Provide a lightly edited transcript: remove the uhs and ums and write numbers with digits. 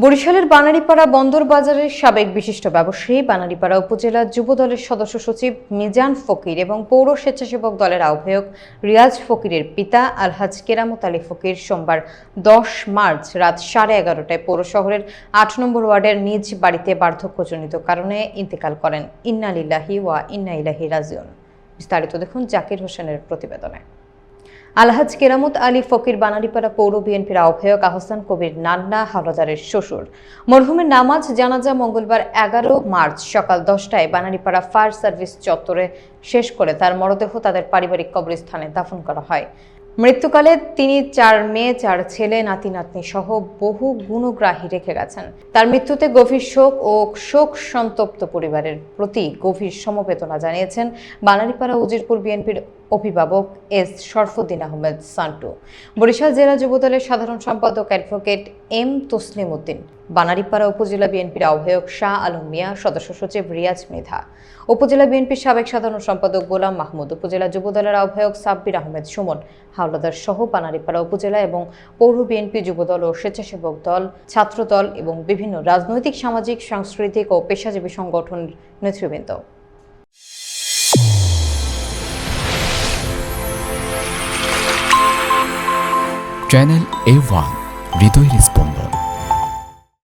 বরিশালের বানারীপাড়া বন্দর বাজারের সাবেক বিশিষ্ট ব্যবসায়ী বানারীপাড়া উপজেলা যুব দলের সদস্য সচিব মিজান ফকির এবং পৌর স্বেচ্ছাসেবক দলের আহ্বায়ক রিয়াজ ফকিরের পিতা আলহাজ কেরামত আলী ফকির সোমবার 10 মার্চ রাত 11:30টায় পৌর শহরের 8 নম্বর ওয়ার্ডের নিজ বাড়িতে বার্ধক্যজনিত কারণে ইন্তেকাল করেন। ইন্না লিল্লাহি ওয়া ইন্না ইলাইহি রাজিউন। বিস্তারিত দেখুন জাকির হোসেনের প্রতিবেদনে। আলহাজ কেরামত আলী ফকির বানারীপাড়া পৌর বিএনপির আহ্বায়ক আহসান কবির নান্না হাওলাদারের শ্বশুর। মরহুমের নামাজ জানাজা মঙ্গলবার 11 মার্চ সকাল 10টায় বানারীপাড়া ফায়ার সার্ভিস চত্বরে শেষ করে তার মরদেহ তাদের পারিবারিক কবরস্থানে দাফন করা হয়। মৃত্যুকালে তিনি 4 মেয়ে 4 ছেলে নাতি নাতনি সহ বহু গুণগ্রাহী রেখে গেছেন। তার মৃত্যুতে গভীর শোক ও শোক সন্তপ্ত পরিবারের প্রতি গভীর সমবেদনা জানিয়েছেন বানারীপাড়া উজিরপুর বিএনপির অভিভাবক এস শরফুদ্দিন আহমেদ সান্টু, বরিশাল জেলা যুবদলের সাধারণ সম্পাদক অ্যাডভোকেট এম তসলিম উদ্দিন, বানারীপাড়া উপজেলা বিএনপির আহ্বায়ক শাহ আলম মিয়া, সদস্য সচিব রিয়াজ মৃধা, উপজেলা বিএনপির সাবেক সাধারণ সম্পাদক গোলাম মাহমুদ, উপজেলা যুবদলের আহ্বায়ক সাব্বির আহমেদ সুমন হাওলাদার সহ বানারীপাড়া উপজেলা এবং পৌর বিএনপি, যুবদল ও স্বেচ্ছাসেবক দল, ছাত্রদল এবং বিভিন্ন রাজনৈতিক, সামাজিক, সাংস্কৃতিক ও পেশাজীবী সংগঠনের নেতৃবৃন্দ। চ্যানেল A1 হৃদয়ের স্পন্দন।